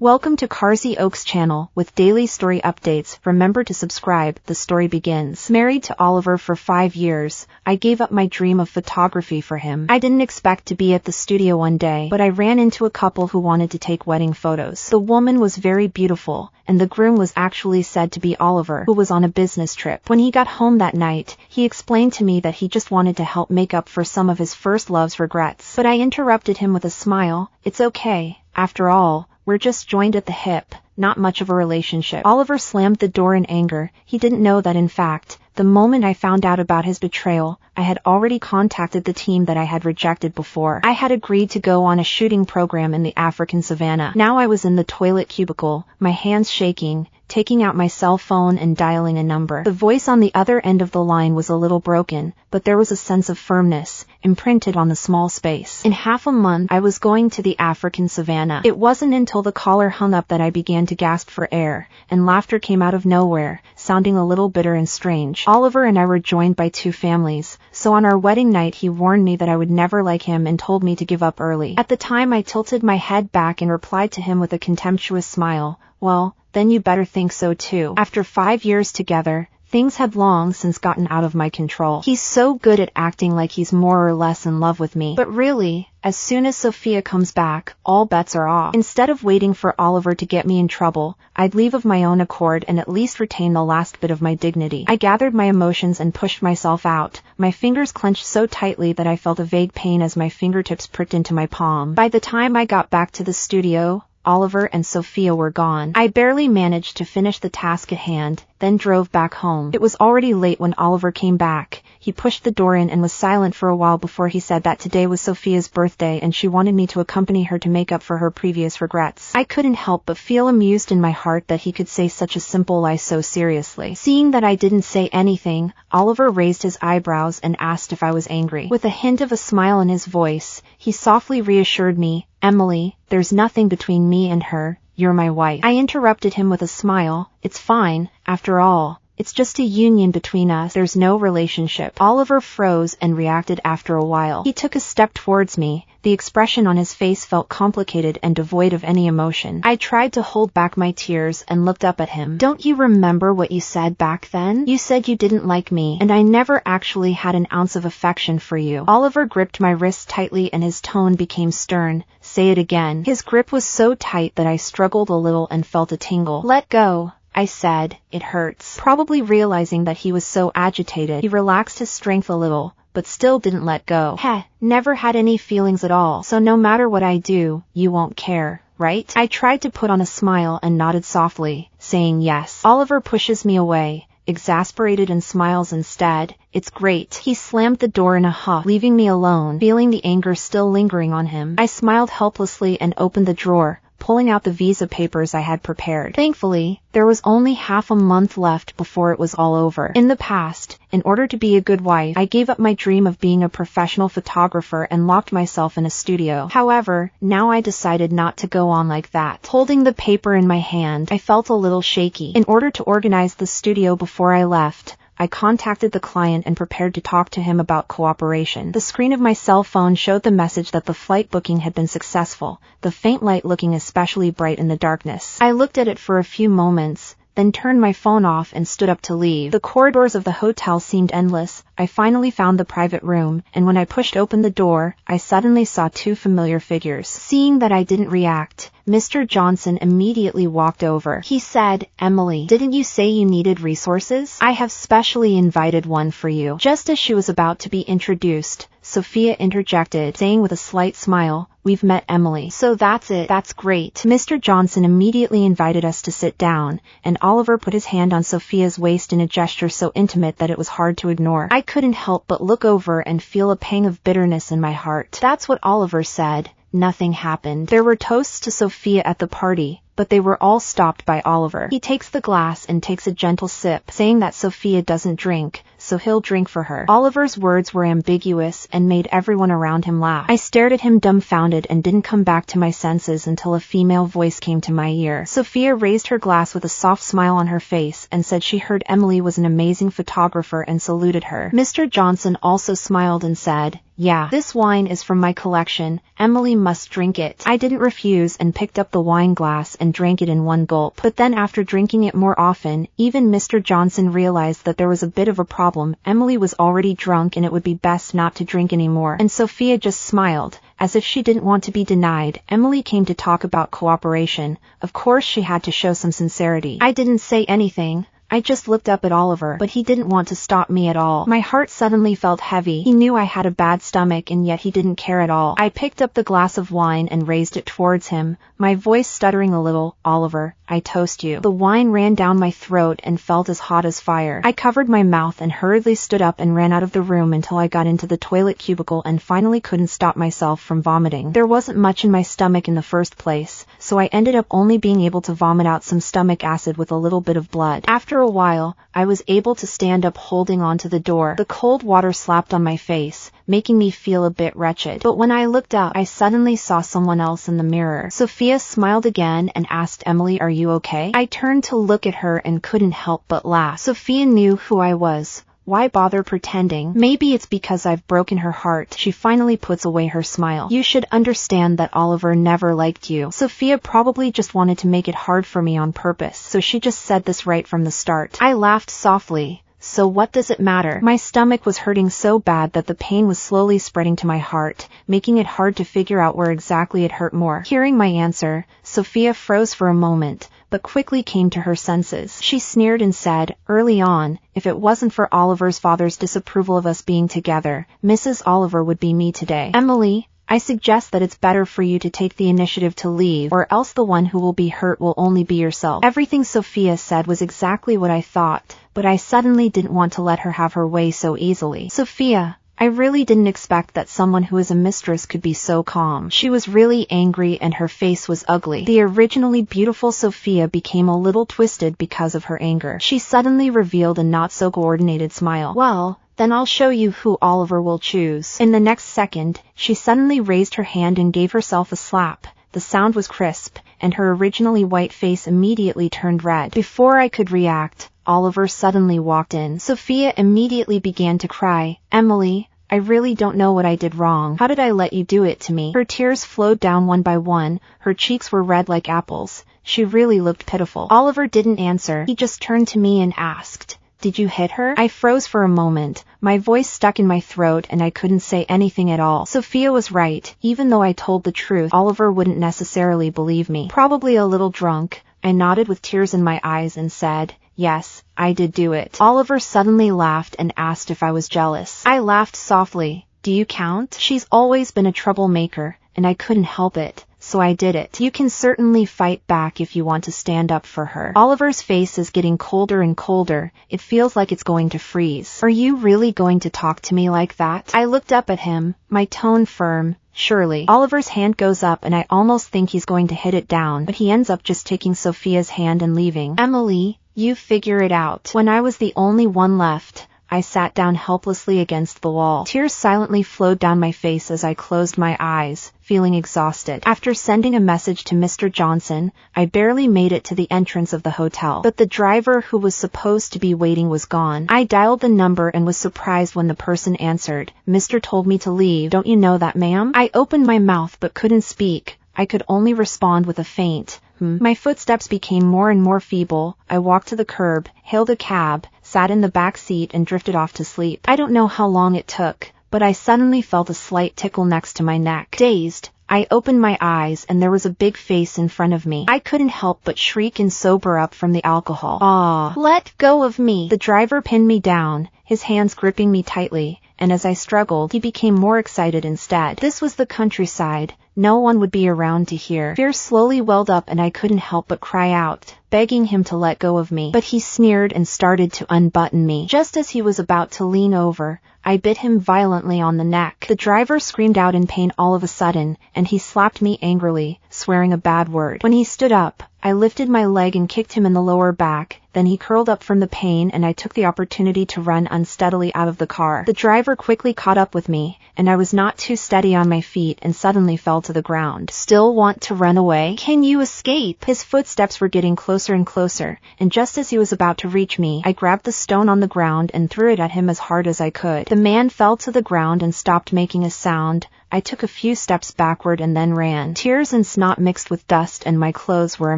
Welcome to Carsey Oaks channel with daily story updates. Remember to subscribe. The story begins. Married to Oliver for 5 years, I gave up my dream of photography for him. I didn't expect to be at the studio one day, but I ran into a couple who wanted to take wedding photos. The woman was very beautiful, and the groom was actually said to be Oliver, who was on a business trip. When he got home that night, he explained to me that he just wanted to help make up for some of his first love's regrets. But I interrupted him with a smile. It's okay. After all, we're just joined at the hip, not much of a relationship. Oliver slammed the door in anger. He didn't know that in fact, the moment I found out about his betrayal, I had already contacted the team that I had rejected before. I had agreed to go on a shooting program in the African savannah. Now I was in the toilet cubicle, my hands shaking, taking out my cell phone and dialing a number. The voice on the other end of the line was a little broken, but there was a sense of firmness imprinted on the small space. In half a month, I was going to the African savannah. It wasn't until the caller hung up that I began to gasp for air, and laughter came out of nowhere, sounding a little bitter and strange. Oliver and I were joined by 2 families, so on our wedding night he warned me that I would never like him and told me to give up early. At the time I tilted my head back and replied to him with a contemptuous smile, "Well, then you better think so too." After 5 years together, things had long since gotten out of my control. He's so good at acting like he's more or less in love with me. But really, as soon as Sophia comes back, all bets are off. Instead of waiting for Oliver to get me in trouble, I'd leave of my own accord and at least retain the last bit of my dignity. I gathered my emotions and pushed myself out. My fingers clenched so tightly that I felt a vague pain as my fingertips pricked into my palm. By the time I got back to the studio, Oliver and Sophia were gone. I barely managed to finish the task at hand, then drove back home. It was already late when Oliver came back. He pushed the door in and was silent for a while before he said that today was Sophia's birthday and she wanted me to accompany her to make up for her previous regrets. I couldn't help but feel amused in my heart that he could say such a simple lie so seriously. Seeing that I didn't say anything, Oliver raised his eyebrows and asked if I was angry. With a hint of a smile in his voice, he softly reassured me, "Emily, there's nothing between me and her. You're my wife." I interrupted him with a smile. "It's fine. After all, it's just a union between us. There's no relationship." Oliver froze and reacted after a while. He took a step towards me. The expression on his face felt complicated and devoid of any emotion. I tried to hold back my tears and looked up at him. "Don't you remember what you said back then? You said you didn't like me, and I never actually had an ounce of affection for you." Oliver gripped my wrist tightly and his tone became stern. "Say it again." His grip was so tight that I struggled a little and felt a tingle. "Let go," I said. "It hurts." Probably realizing that he was so agitated, he relaxed his strength a little, but still didn't let go. "Heh, never had any feelings at all, so no matter what I do, you won't care, right?" I tried to put on a smile and nodded softly, saying yes. Oliver pushes me away, exasperated, and smiles instead. "It's great." He slammed the door in a huff, leaving me alone, feeling the anger still lingering on him. I smiled helplessly and opened the drawer, pulling out the visa papers I had prepared. Thankfully, there was only half a month left before it was all over. In the past, in order to be a good wife, I gave up my dream of being a professional photographer and locked myself in a studio. However, now I decided not to go on like that. Holding the paper in my hand, I felt a little shaky. In order to organize the studio before I left, I contacted the client and prepared to talk to him about cooperation. The screen of my cell phone showed the message that the flight booking had been successful, the faint light looking especially bright in the darkness. I looked at it for a few moments, then turned my phone off and stood up to leave. The corridors of the hotel seemed endless. I finally found the private room, and when I pushed open the door, I suddenly saw 2 familiar figures. Seeing that I didn't react, Mr. Johnson immediately walked over. He said, "Emily, didn't you say you needed resources? I have specially invited one for you." Just as she was about to be introduced, Sophia interjected, saying with a slight smile, "We've met Emily." "So that's it. That's great." Mr. Johnson immediately invited us to sit down, and Oliver put his hand on Sophia's waist in a gesture so intimate that it was hard to ignore. I couldn't help but look over and feel a pang of bitterness in my heart. That's what Oliver said. Nothing happened. There were toasts to Sophia at the party, but they were all stopped by Oliver. He takes the glass and takes a gentle sip, saying that Sophia doesn't drink, so he'll drink for her. Oliver's words were ambiguous and made everyone around him laugh. I stared at him dumbfounded and didn't come back to my senses until a female voice came to my ear. Sophia raised her glass with a soft smile on her face and said she heard Emily was an amazing photographer and saluted her. Mr. Johnson also smiled and said, "Yeah, this wine is from my collection. Emily must drink it." I didn't refuse and picked up the wine glass and drank it in one gulp. But then after drinking it more often, even Mr. Johnson realized that there was a bit of a problem. Emily was already drunk and it would be best not to drink anymore. And Sophia just smiled, as if she didn't want to be denied. Emily came to talk about cooperation. Of course she had to show some sincerity. I didn't say anything. I just looked up at Oliver, but he didn't want to stop me at all. My heart suddenly felt heavy. He knew I had a bad stomach and yet he didn't care at all. I picked up the glass of wine and raised it towards him, my voice stuttering a little. Oliver, I toast you. The wine ran down my throat and felt as hot as fire. I covered my mouth and hurriedly stood up and ran out of the room until I got into the toilet cubicle and finally couldn't stop myself from vomiting. There wasn't much in my stomach in the first place, so I ended up only being able to vomit out some stomach acid with a little bit of blood. After a while, I was able to stand up holding onto the door. The cold water slapped on my face, making me feel a bit wretched. But when I looked up, I suddenly saw someone else in the mirror. Sophia smiled again and asked Emily, "Are you okay?" I turned to look at her and couldn't help but laugh. Sophia knew who I was. Why bother pretending? Maybe it's because I've broken her heart. She finally puts away her smile. You should understand that Oliver never liked you. Sophia probably just wanted to make it hard for me on purpose, so she just said this right from the start. I laughed softly. So what does it matter? My stomach was hurting so bad that the pain was slowly spreading to my heart, making it hard to figure out where exactly it hurt more. Hearing my answer, Sophia froze for a moment, but quickly came to her senses. She sneered and said, "Early on, if it wasn't for Oliver's father's disapproval of us being together, Mrs. Oliver would be me today. Emily, I suggest that it's better for you to take the initiative to leave, or else the one who will be hurt will only be yourself." Everything Sophia said was exactly what I thought, but I suddenly didn't want to let her have her way so easily. Sophia, I really didn't expect that someone who is a mistress could be so calm. She was really angry and her face was ugly. The originally beautiful Sophia became a little twisted because of her anger. She suddenly revealed a not-so-coordinated smile. "Well, then I'll show you who Oliver will choose." In the next second, she suddenly raised her hand and gave herself a slap. The sound was crisp, and her originally white face immediately turned red. Before I could react, Oliver suddenly walked in. Sophia immediately began to cry. "Emily, I really don't know what I did wrong. How did I let you do it to me?" Her tears flowed down one by one. Her cheeks were red like apples. She really looked pitiful. Oliver didn't answer. He just turned to me and asked, "Did you hit her?" I froze for a moment. My voice stuck in my throat and I couldn't say anything at all. Sophia was right. Even though I told the truth, Oliver wouldn't necessarily believe me. Probably a little drunk, I nodded with tears in my eyes and said, "Yes, I did do it." Oliver suddenly laughed and asked if I was jealous. I laughed softly. "Do you count? She's always been a troublemaker, and I couldn't help it, so I did it. You can certainly fight back if you want to stand up for her." Oliver's face is getting colder and colder. It feels like it's going to freeze. "Are you really going to talk to me like that?" I looked up at him, my tone firm. "Surely." Oliver's hand goes up and I almost think he's going to hit it down, but he ends up just taking Sophia's hand and leaving. "Emily, you figure it out." When I was the only one left, I sat down helplessly against the wall. Tears silently flowed down my face as I closed my eyes, feeling exhausted. After sending a message to Mr. Johnson, I barely made it to the entrance of the hotel. But the driver who was supposed to be waiting was gone. I dialed the number and was surprised when the person answered. "Mr. told me to leave. Don't you know that, ma'am?" I opened my mouth but couldn't speak. I could only respond with a faint, My footsteps became more and more feeble. I walked to the curb, hailed a cab, sat in the back seat and drifted off to sleep. I don't know how long it took, but I suddenly felt a slight tickle next to my neck. Dazed, I opened my eyes and there was a big face in front of me. I couldn't help but shriek and sober up from the alcohol. "Ah, let go of me!" The driver pinned me down, his hands gripping me tightly, and as I struggled, he became more excited instead. This was the countryside. No one would be around to hear. Fear slowly welled up and I couldn't help but cry out, begging him to let go of me. But he sneered and started to unbutton me. Just as he was about to lean over, I bit him violently on the neck. The driver screamed out in pain all of a sudden, and he slapped me angrily, swearing a bad word. When he stood up, I lifted my leg and kicked him in the lower back. Then he curled up from the pain and I took the opportunity to run unsteadily out of the car. The driver quickly caught up with me, and I was not too steady on my feet and suddenly fell to the ground. "Still want to run away? Can you escape?" His footsteps were getting closer and closer, and just as he was about to reach me, I grabbed the stone on the ground and threw it at him as hard as I could. The man fell to the ground and stopped making a sound. I took a few steps backward and then ran. Tears and snot mixed with dust and my clothes were a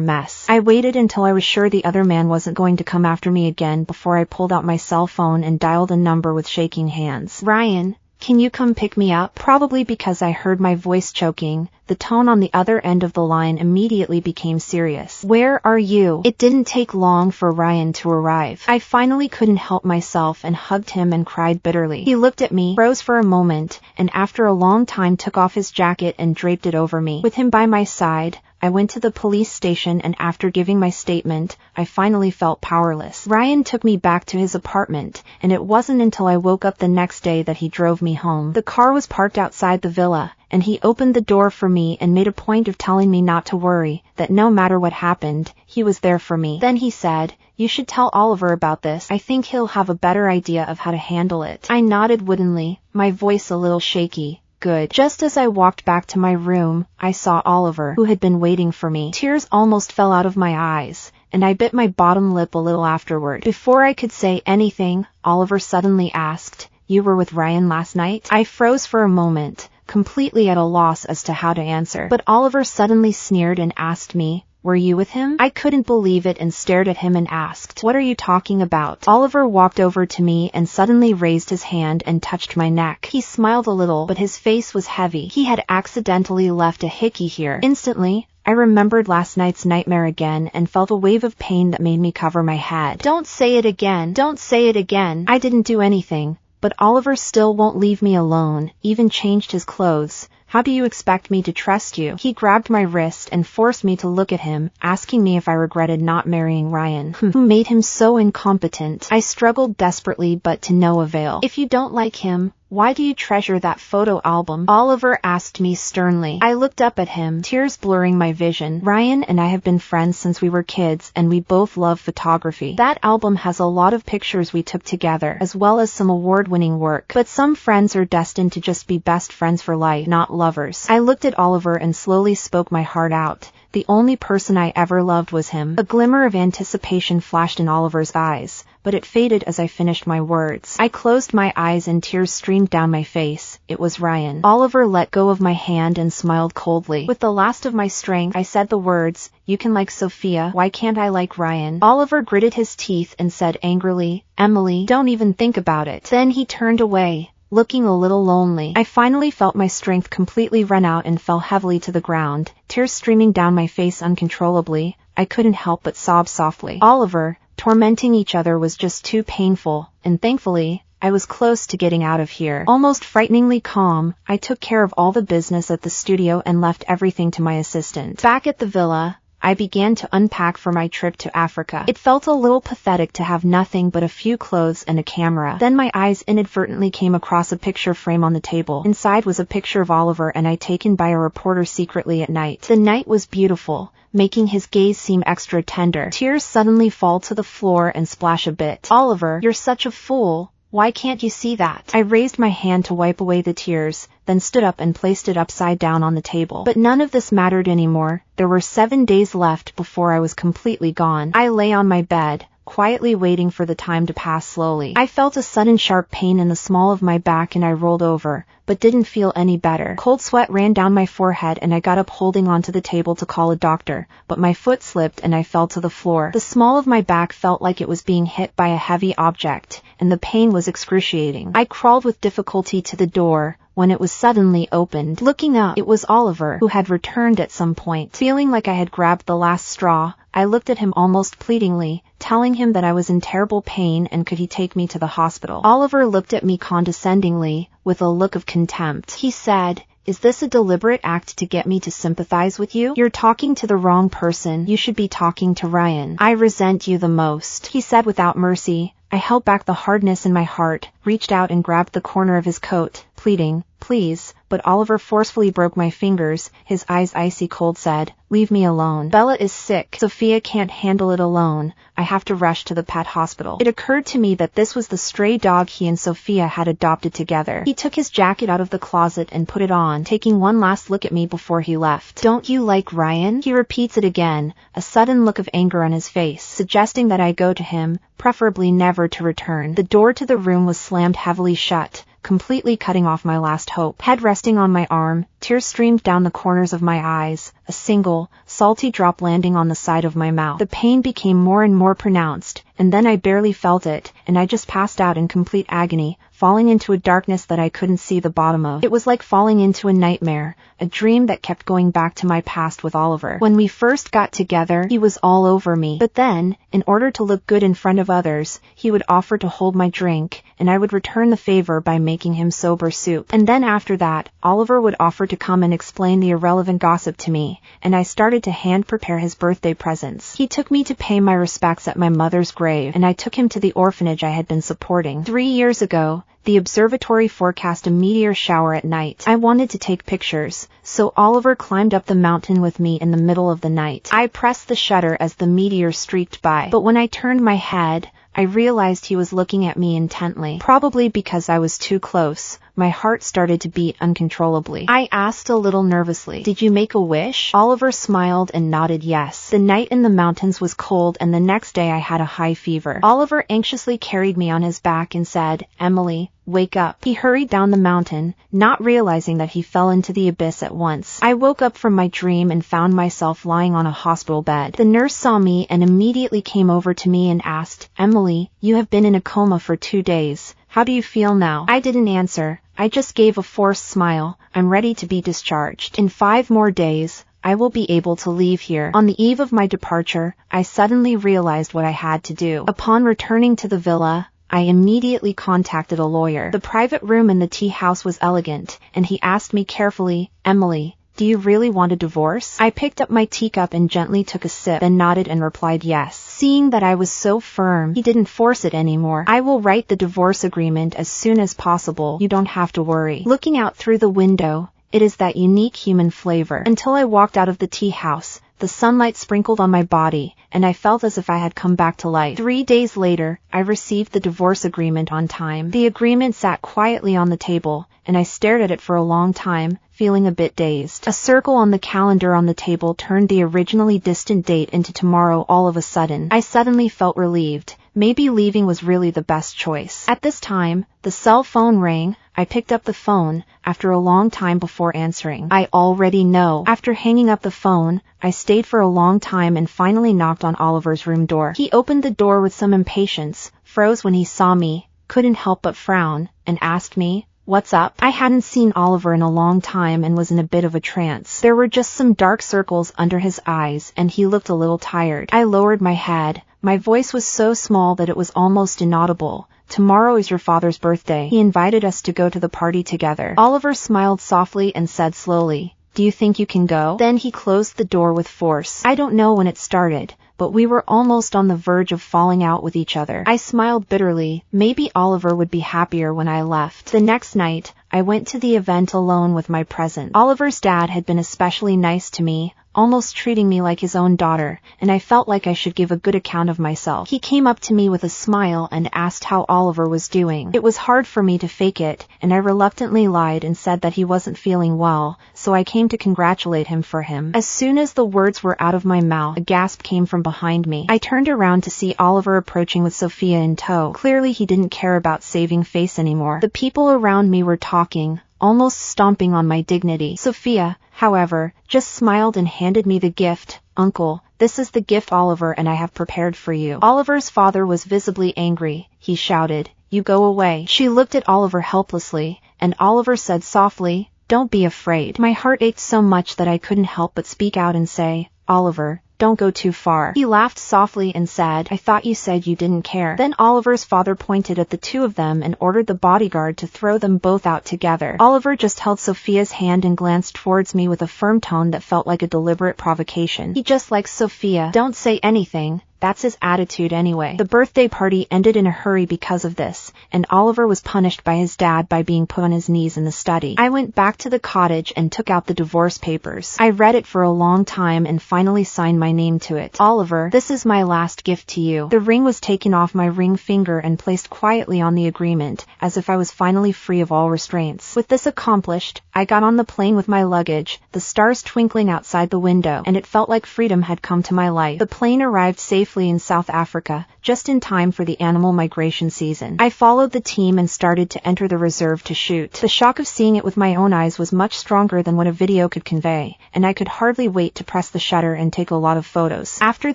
mess. I waited until I was sure the other man wasn't going to come after me again before I pulled out my cell phone and dialed a number with shaking hands. Ryan, can you come pick me up? Probably because I heard my voice choking, the tone on the other end of the line immediately became serious. Where are you? It didn't take long for Ryan to arrive. I finally couldn't help myself and hugged him and cried bitterly. He looked at me, froze for a moment, and after a long time took off his jacket and draped it over me. With him by my side, I went to the police station, and after giving my statement, I finally felt powerless. Ryan took me back to his apartment, and it wasn't until I woke up the next day that he drove me home. The car was parked outside the villa, and he opened the door for me and made a point of telling me not to worry, that no matter what happened, he was there for me. Then he said, "You should tell Oliver about this. I think he'll have a better idea of how to handle it." I nodded woodenly, my voice a little shaky. Good. Just as I walked back to my room, I saw Oliver, who had been waiting for me. Tears almost fell out of my eyes, and I bit my bottom lip a little afterward. Before I could say anything, Oliver suddenly asked, "You were with Ryan last night?" I froze for a moment, completely at a loss as to how to answer. But Oliver suddenly sneered and asked me, "Were you with him?" I couldn't believe it and stared at him and asked, "What are you talking about?" Oliver walked over to me and suddenly raised his hand and touched my neck. He smiled a little, but his face was heavy. He had accidentally left a hickey here. Instantly, I remembered last night's nightmare again and felt a wave of pain that made me cover my head. "Don't say it again. Don't say it again." I didn't do anything, but Oliver still won't leave me alone, even changed his clothes. "How do you expect me to trust you?" He grabbed my wrist and forced me to look at him, asking me if I regretted not marrying Ryan, who made him so incompetent. I struggled desperately, but to no avail. "If you don't like him, why do you treasure that photo album?" Oliver asked me sternly. I looked up at him, tears blurring my vision. "Ryan and I have been friends since we were kids, and we both love photography. That album has a lot of pictures we took together, as well as some award-winning work. But some friends are destined to just be best friends for life, not lovers." I looked at Oliver and slowly spoke my heart out. The only person I ever loved was him. A glimmer of anticipation flashed in Oliver's eyes, but it faded as I finished my words. I closed my eyes and tears streamed down my face. It was Ryan. Oliver let go of my hand and smiled coldly. With the last of my strength, I said the words, "You can like Sophia, why can't I like Ryan?" Oliver gritted his teeth and said angrily, "Emily, don't even think about it." Then he turned away, looking a little lonely. I finally felt my strength completely run out and fell heavily to the ground, tears streaming down my face uncontrollably. I couldn't help but sob softly. Oliver, tormenting each other was just too painful, and thankfully, I was close to getting out of here. Almost frighteningly calm, I took care of all the business at the studio and left everything to my assistant. Back at the villa, I began to unpack for my trip to Africa. It felt a little pathetic to have nothing but a few clothes and a camera. Then my eyes inadvertently came across a picture frame on the table. Inside was a picture of Oliver and I taken by a reporter secretly at night. The night was beautiful, making his gaze seem extra tender. Tears suddenly fall to the floor and splash a bit. "Oliver, you're such a fool. Why can't you see that?" I raised my hand to wipe away the tears, then stood up and placed it upside down on the table. But none of this mattered anymore. There were 7 days left before I was completely gone. I lay on my bed, quietly waiting for the time to pass slowly. I felt a sudden sharp pain in the small of my back and I rolled over, but didn't feel any better. Cold sweat ran down my forehead and I got up holding onto the table to call a doctor, but my foot slipped and I fell to the floor. The small of my back felt like it was being hit by a heavy object, and the pain was excruciating. I crawled with difficulty to the door, when it was suddenly opened. Looking up, it was Oliver, who had returned at some point. Feeling like I had grabbed the last straw, I looked at him almost pleadingly, telling him that I was in terrible pain and could he take me to the hospital. Oliver looked at me condescendingly, with a look of contempt. He said, "Is this a deliberate act to get me to sympathize with you? You're talking to the wrong person. You should be talking to Ryan. I resent you the most," he said without mercy. I held back the hardness in my heart, reached out and grabbed the corner of his coat, pleading, "Please," but Oliver forcefully broke my fingers. His eyes icy cold said, "Leave me alone. Bella is sick. Sophia can't handle it alone. I have to rush to the pet hospital." It occurred to me that this was the stray dog he and Sophia had adopted together. He took his jacket out of the closet and put it on, taking one last look at me before he left. "Don't you like Ryan?" He repeats it again, a sudden look of anger on his face, suggesting that I go to him, preferably never to return. The door to the room was slammed heavily shut, completely cutting off my last hope. Head resting on my arm, tears streamed down the corners of my eyes, a single, salty drop landing on the side of my mouth. The pain became more and more pronounced, and then I barely felt it, and I just passed out in complete agony, falling into a darkness that I couldn't see the bottom of. It was like falling into a nightmare, a dream that kept going back to my past with Oliver. When we first got together, he was all over me. But then, in order to look good in front of others, he would offer to hold my drink, and I would return the favor by making him sober soup. And then after that, Oliver would offer to come and explain the irrelevant gossip to me, and I started to hand prepare his birthday presents. He took me to pay my respects at my mother's grave, and I took him to the orphanage I had been supporting. 3 years ago, the observatory forecast a meteor shower at night. I wanted to take pictures, so Oliver climbed up the mountain with me in the middle of the night. I pressed the shutter as the meteor streaked by, but when I turned my head, I realized he was looking at me intently. Probably because I was too close, my heart started to beat uncontrollably. I asked a little nervously, "Did you make a wish?" Oliver smiled and nodded yes. The night in the mountains was cold, and the next day I had a high fever. Oliver anxiously carried me on his back and said, "Emily, wake up." He hurried down the mountain, not realizing that he fell into the abyss at once. I woke up from my dream and found myself lying on a hospital bed. The nurse saw me and immediately came over to me and asked, "Emily, you have been in a coma for 2 days. How do you feel now?" I didn't answer. I just gave a forced smile. "I'm ready to be discharged. In 5 more days, I will be able to leave here." On the eve of my departure, I suddenly realized what I had to do. Upon returning to the villa, I immediately contacted a lawyer. The private room in the tea house was elegant, and he asked me carefully, "Emily, do you really want a divorce?" I picked up my teacup and gently took a sip, then nodded and replied yes. Seeing that I was so firm, he didn't force it anymore. "I will write the divorce agreement as soon as possible. You don't have to worry." Looking out through the window, it is that unique human flavor. Until I walked out of the tea house, the sunlight sprinkled on my body, and I felt as if I had come back to life. 3 days later, I received the divorce agreement on time. The agreement sat quietly on the table, and I stared at it for a long time, feeling a bit dazed. A circle on the calendar on the table turned the originally distant date into tomorrow all of a sudden. I suddenly felt relieved. Maybe leaving was really the best choice. At this time, the cell phone rang. I picked up the phone, after a long time before answering. I already know. After hanging up the phone, I stayed for a long time and finally knocked on Oliver's room door. He opened the door with some impatience, froze when he saw me, couldn't help but frown, and asked me, "What's up?" I hadn't seen Oliver in a long time and was in a bit of a trance. There were just some dark circles under his eyes, and he looked a little tired. I lowered my head. My voice was so small that it was almost inaudible. "Tomorrow is your father's birthday. He invited us to go to the party together." Oliver smiled softly and said slowly, "Do you think you can go?" Then he closed the door with force. I don't know when it started, but we were almost on the verge of falling out with each other. I smiled bitterly. Maybe Oliver would be happier when I left. The next night, I went to the event alone with my present. Oliver's dad had been especially nice to me, almost treating me like his own daughter, and I felt like I should give a good account of myself. He came up to me with a smile and asked how Oliver was doing. It was hard for me to fake it, and I reluctantly lied and said that he wasn't feeling well, so I came to congratulate him for him. As soon as the words were out of my mouth, a gasp came from behind me. I turned around to see Oliver approaching with Sophia in tow. Clearly he didn't care about saving face anymore. The people around me were talking, almost stomping on my dignity. Sophia, however, just smiled and handed me the gift. "Uncle, this is the gift Oliver and I have prepared for you." Oliver's father was visibly angry. He shouted, "You go away." She looked at Oliver helplessly, and Oliver said softly, "Don't be afraid." My heart ached so much that I couldn't help but speak out and say, "Oliver, don't go too far." He laughed softly and said, "I thought you said you didn't care." Then Oliver's father pointed at the two of them and ordered the bodyguard to throw them both out together. Oliver just held Sophia's hand and glanced towards me with a firm tone that felt like a deliberate provocation. He just likes Sophia. Don't say anything. That's his attitude anyway. The birthday party ended in a hurry because of this, and Oliver was punished by his dad by being put on his knees in the study. I went back to the cottage and took out the divorce papers. I read it for a long time and finally signed my name to it. "Oliver, this is my last gift to you." The ring was taken off my ring finger and placed quietly on the agreement, as if I was finally free of all restraints. With this accomplished, I got on the plane with my luggage, the stars twinkling outside the window, and it felt like freedom had come to my life. The plane arrived safely safely in South Africa, just in time for the animal migration season. I followed the team and started to enter the reserve to shoot. The shock of seeing it with my own eyes was much stronger than what a video could convey, and I could hardly wait to press the shutter and take a lot of photos. After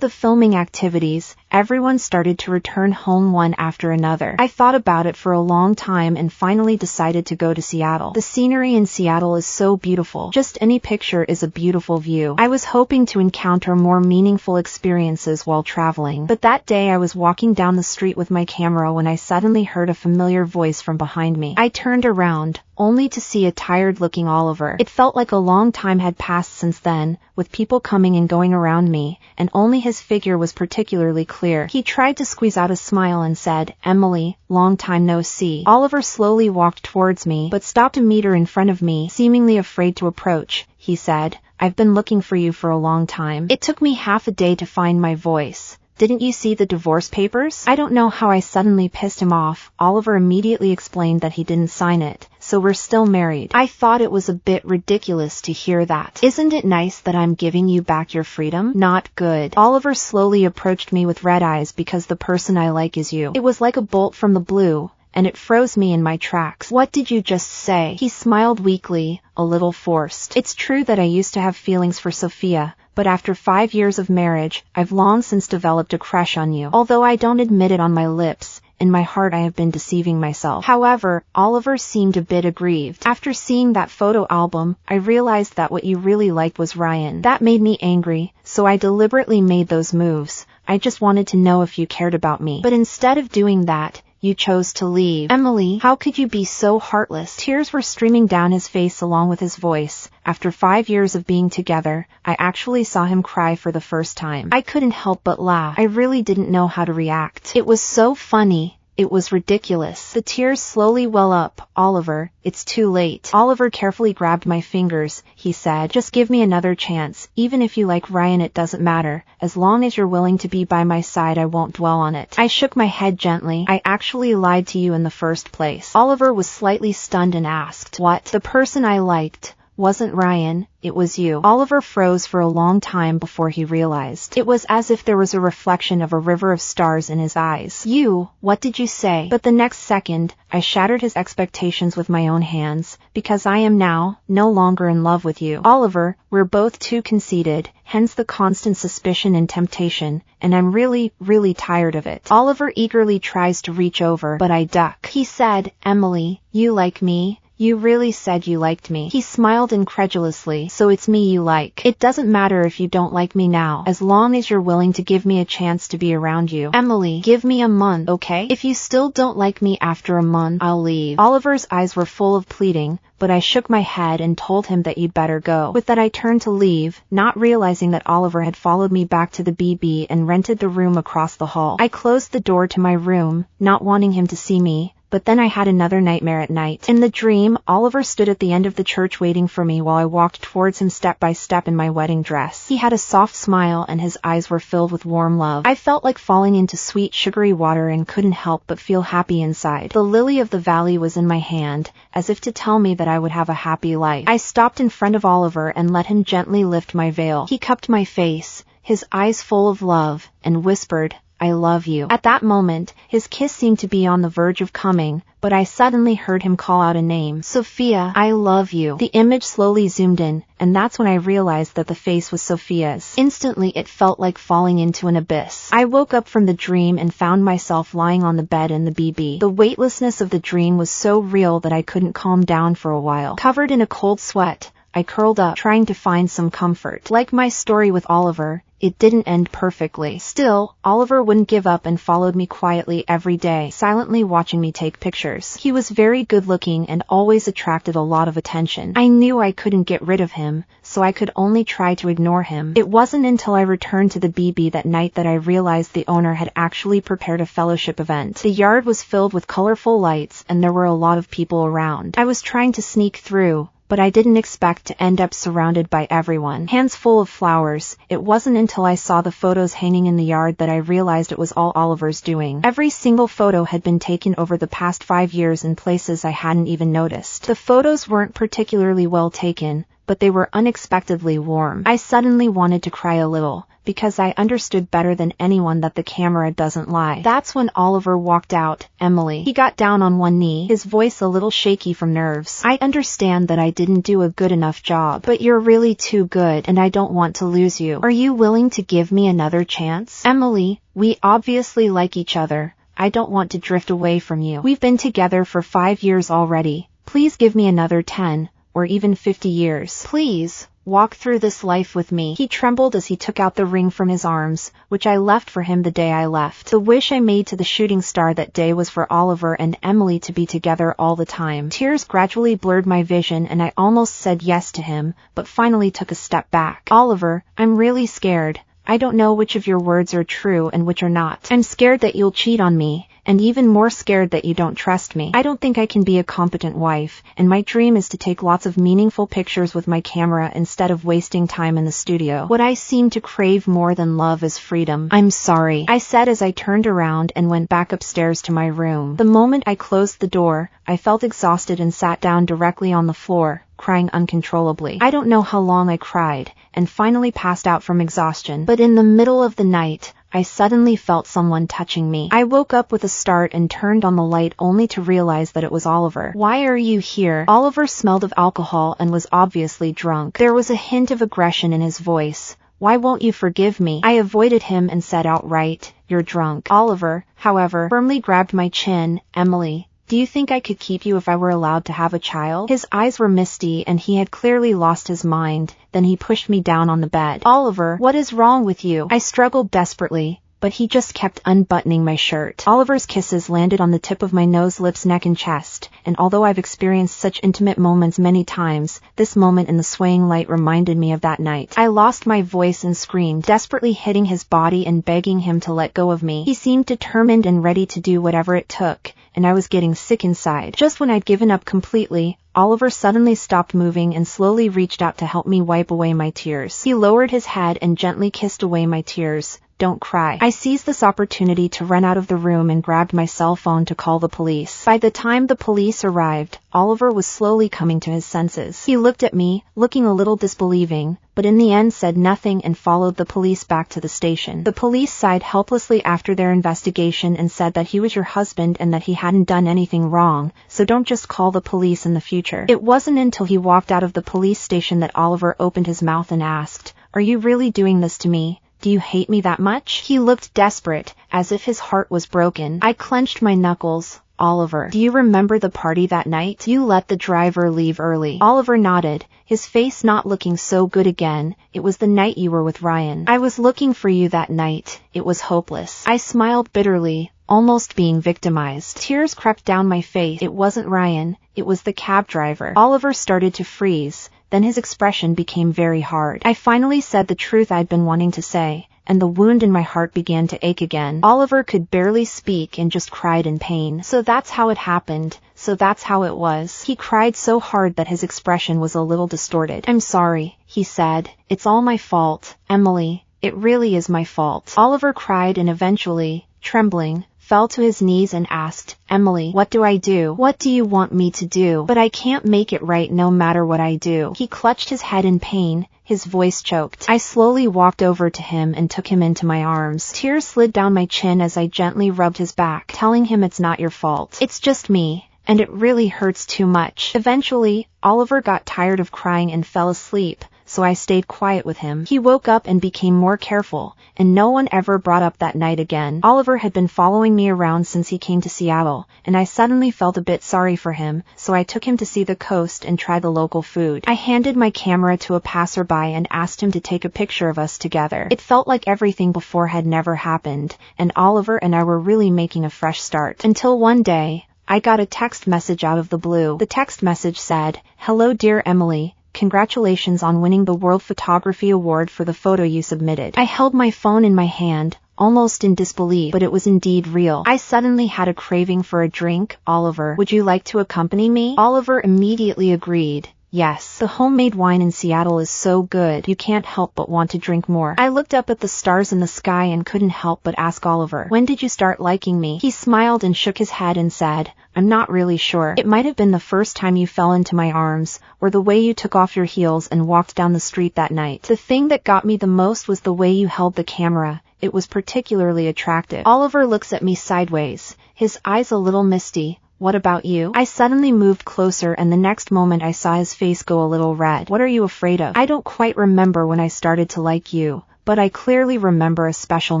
the filming activities, everyone started to return home one after another. I thought about it for a long time and finally decided to go to Seattle. The scenery in Seattle is so beautiful. Just any picture is a beautiful view. I was hoping to encounter more meaningful experiences while traveling, but that day I was walking down the street with my camera when I suddenly heard a familiar voice from behind me. I turned around, only to see a tired-looking Oliver. It felt like a long time had passed since then, with people coming and going around me, and only his figure was particularly clear. He tried to squeeze out a smile and said, "Emily, long time no see." Oliver slowly walked towards me, but stopped a meter in front of me, seemingly afraid to approach. He said, "I've been looking for you for a long time. It took me half a day to find my voice. Didn't you see the divorce papers?" I don't know how I suddenly pissed him off. Oliver immediately explained that he didn't sign it, so we're still married. I thought it was a bit ridiculous to hear that. "Isn't it nice that I'm giving you back your freedom?" "Not good." Oliver slowly approached me with red eyes. "Because the person I like is you." It was like a bolt from the blue, and it froze me in my tracks. "What did you just say?" He smiled weakly, a little forced. "It's true that I used to have feelings for Sophia, but after 5 years of marriage, I've long since developed a crush on you. Although I don't admit it on my lips, in my heart I have been deceiving myself." However, Oliver seemed a bit aggrieved. "After seeing that photo album, I realized that what you really liked was Ryan. That made me angry, so I deliberately made those moves. I just wanted to know if you cared about me. But instead of doing that, you chose to leave." "Emily, how could you be so heartless?" Tears were streaming down his face along with his voice. After 5 years of being together, I actually saw him cry for the first time. I couldn't help but laugh. I really didn't know how to react. It was so funny. It was ridiculous. The tears slowly well up. "Oliver, it's too late." Oliver carefully grabbed my fingers. He said, "Just give me another chance. Even if you like Ryan, it doesn't matter. As long as you're willing to be by my side, I won't dwell on it." I shook my head gently. "I actually lied to you in the first place." Oliver was slightly stunned and asked, "What?" "The person I liked wasn't Ryan, it was you." Oliver froze for a long time before he realized. It was as if there was a reflection of a river of stars in his eyes. "You, what did you say?" But the next second, I shattered his expectations with my own hands, because I am now no longer in love with you. "Oliver, we're both too conceited, hence the constant suspicion and temptation, and I'm really, really tired of it." Oliver eagerly tries to reach over, but I duck. He said, "Emily, you like me? You really said you liked me." He smiled incredulously. "So it's me you like. It doesn't matter if you don't like me now, as long as you're willing to give me a chance to be around you." "Emily, give me a month, okay? If you still don't like me after a month, I'll leave." Oliver's eyes were full of pleading, but I shook my head and told him that you'd better go. With that I turned to leave, not realizing that Oliver had followed me back to the BB and rented the room across the hall. I closed the door to my room, not wanting him to see me. But then I had another nightmare at night. In the dream, Oliver stood at the end of the church waiting for me while I walked towards him step by step in my wedding dress. He had a soft smile and his eyes were filled with warm love. I felt like falling into sweet, sugary water and couldn't help but feel happy inside. The lily of the valley was in my hand, as if to tell me that I would have a happy life. I stopped in front of Oliver and let him gently lift my veil. He cupped my face, his eyes full of love, and whispered, "I love you." At that moment, his kiss seemed to be on the verge of coming, but I suddenly heard him call out a name. "Sophia, I love you." The image slowly zoomed in, and that's when I realized that the face was Sophia's. Instantly, it felt like falling into an abyss. I woke up from the dream and found myself lying on the bed in the BB. The weightlessness of the dream was so real that I couldn't calm down for a while. Covered in a cold sweat, I curled up, trying to find some comfort. Like my story with Oliver, it didn't end perfectly. Still, Oliver wouldn't give up and followed me quietly every day, silently watching me take pictures. He was very good looking and always attracted a lot of attention. I knew I couldn't get rid of him, so I could only try to ignore him. It wasn't until I returned to the BB that night that I realized the owner had actually prepared a fellowship event. The yard was filled with colorful lights and there were a lot of people around. I was trying to sneak through, but I didn't expect to end up surrounded by everyone. Hands full of flowers. It wasn't until I saw the photos hanging in the yard that I realized it was all Oliver's doing. Every single photo had been taken over the past 5 years in places I hadn't even noticed. The photos weren't particularly well taken, but they were unexpectedly warm. I suddenly wanted to cry a little, because I understood better than anyone that the camera doesn't lie. That's when Oliver walked out, Emily. He got down on one knee, his voice a little shaky from nerves. I understand that I didn't do a good enough job, but you're really too good and I don't want to lose you. Are you willing to give me another chance? Emily, we obviously like each other. I don't want to drift away from you. We've been together for 5 years already. Please give me another 10, or even 50 years. Please. Walk through this life with me. He trembled as he took out the ring from his arms, which I left for him the day I left. The wish I made to the shooting star that day was for Oliver and Emily to be together all the time. Tears gradually blurred my vision and I almost said yes to him, but finally took a step back. Oliver, I'm really scared. I don't know which of your words are true and which are not. I'm scared that you'll cheat on me, and even more scared that you don't trust me. I don't think I can be a competent wife, and my dream is to take lots of meaningful pictures with my camera instead of wasting time in the studio. What I seem to crave more than love is freedom. I'm sorry, I said as I turned around and went back upstairs to my room. The moment I closed the door, I felt exhausted and sat down directly on the floor, crying uncontrollably. I don't know how long I cried, and finally passed out from exhaustion. But in the middle of the night, I suddenly felt someone touching me. I woke up with a start and turned on the light only to realize that it was Oliver. Why are you here? Oliver smelled of alcohol and was obviously drunk. There was a hint of aggression in his voice. Why won't you forgive me? I avoided him and said outright, you're drunk. Oliver, however, firmly grabbed my chin. Emily, do you think I could keep you if I were allowed to have a child? His eyes were misty and he had clearly lost his mind. Then he pushed me down on the bed. Oliver, what is wrong with you? I struggled desperately, but he just kept unbuttoning my shirt. Oliver's kisses landed on the tip of my nose, lips, neck, and chest, and although I've experienced such intimate moments many times, this moment in the swaying light reminded me of that night. I lost my voice and screamed, desperately hitting his body and begging him to let go of me. He seemed determined and ready to do whatever it took, and I was getting sick inside. Just when I'd given up completely, Oliver suddenly stopped moving and slowly reached out to help me wipe away my tears. He lowered his head and gently kissed away my tears. Don't cry. I seized this opportunity to run out of the room and grabbed my cell phone to call the police. By the time the police arrived, Oliver was slowly coming to his senses. He looked at me, looking a little disbelieving, but in the end said nothing and followed the police back to the station. The police sighed helplessly after their investigation and said that he was your husband and that he hadn't done anything wrong, so don't just call the police in the future. It wasn't until he walked out of the police station that Oliver opened his mouth and asked, "Are you really doing this to me? Do you hate me that much?" He looked desperate, as if his heart was broken. I clenched my knuckles. Oliver, do you remember the party that night? You let the driver leave early. Oliver nodded, his face not looking so good again. It was the night you were with Ryan. I was looking for you that night. It was hopeless. I smiled bitterly, almost being victimized. Tears crept down my face. It wasn't Ryan. It was the cab driver. Oliver started to freeze. Then his expression became very hard. I finally said the truth I'd been wanting to say, and the wound in my heart began to ache again. Oliver could barely speak and just cried in pain. So that's how it happened. So that's how it was. He cried so hard that his expression was a little distorted. I'm sorry, he said. It's all my fault, Emily. It really is my fault. Oliver cried and eventually, trembling, fell to his knees and asked, Emily, what do I do? What do you want me to do? But I can't make it right no matter what I do. He clutched his head in pain, his voice choked. I slowly walked over to him and took him into my arms. Tears slid down my chin as I gently rubbed his back, telling him it's not your fault. It's just me, and it really hurts too much. Eventually, Oliver got tired of crying and fell asleep, so I stayed quiet with him. He woke up and became more careful, and no one ever brought up that night again. Oliver had been following me around since he came to Seattle, and I suddenly felt a bit sorry for him, so I took him to see the coast and try the local food. I handed my camera to a passerby and asked him to take a picture of us together. It felt like everything before had never happened, and Oliver and I were really making a fresh start. Until one day, I got a text message out of the blue. The text message said, "Hello dear Emily. Congratulations on winning the World Photography Award for the photo you submitted." I held my phone in my hand, almost in disbelief, but it was indeed real. I suddenly had a craving for a drink. Oliver, would you like to accompany me? Oliver immediately agreed. Yes, the homemade wine in Seattle is so good, you can't help but want to drink more. I looked up at the stars in the sky and couldn't help but ask Oliver, when did you start liking me? He smiled and shook his head and said, I'm not really sure. It might have been the first time you fell into my arms, or the way you took off your heels and walked down the street that night. The thing that got me the most was the way you held the camera. It was particularly attractive. Oliver looks at me sideways, his eyes a little misty. What about you? I suddenly moved closer and the next moment I saw his face go a little red. What are you afraid of? I don't quite remember when I started to like you, but I clearly remember a special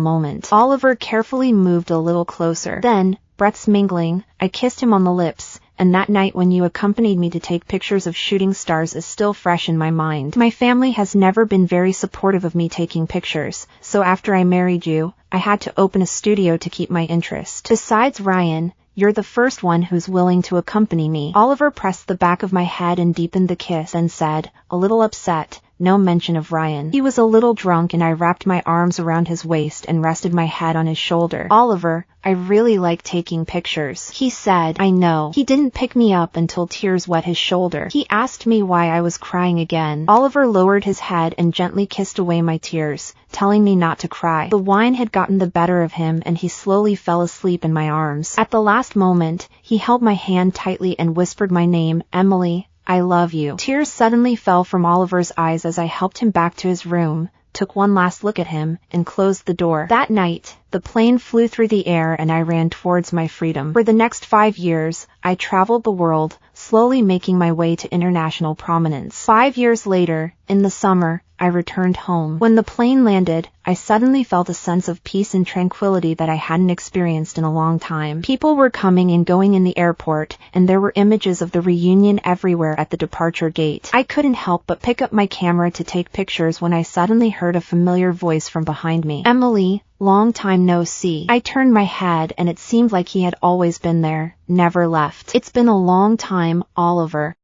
moment. Oliver carefully moved a little closer. Then, breaths mingling, I kissed him on the lips, and that night when you accompanied me to take pictures of shooting stars is still fresh in my mind. My family has never been very supportive of me taking pictures, so after I married you, I had to open a studio to keep my interest. Besides Ryan, you're the first one who's willing to accompany me. Oliver pressed the back of my head and deepened the kiss and said, a little upset, no mention of Ryan. He was a little drunk and I wrapped my arms around his waist and rested my head on his shoulder. Oliver, I really like taking pictures, he said. I know. He didn't pick me up until tears wet his shoulder. He asked me why I was crying again. Oliver lowered his head and gently kissed away my tears, telling me not to cry. The wine had gotten the better of him and he slowly fell asleep in my arms. At the last moment, he held my hand tightly and whispered my name, Emily. I love you. Tears suddenly fell from Oliver's eyes as I helped him back to his room, took one last look at him, and closed the door. That night, the plane flew through the air and I ran towards my freedom. For the next 5 years, I traveled the world, slowly making my way to international prominence. 5 years later, in the summer, I returned home. When the plane landed, I suddenly felt a sense of peace and tranquility that I hadn't experienced in a long time. People were coming and going in the airport, and there were images of the reunion everywhere at the departure gate. I couldn't help but pick up my camera to take pictures when I suddenly heard a familiar voice from behind me. Emily, long time no see. I turned my head and it seemed like he had always been there, never left. It's been a long time, Oliver.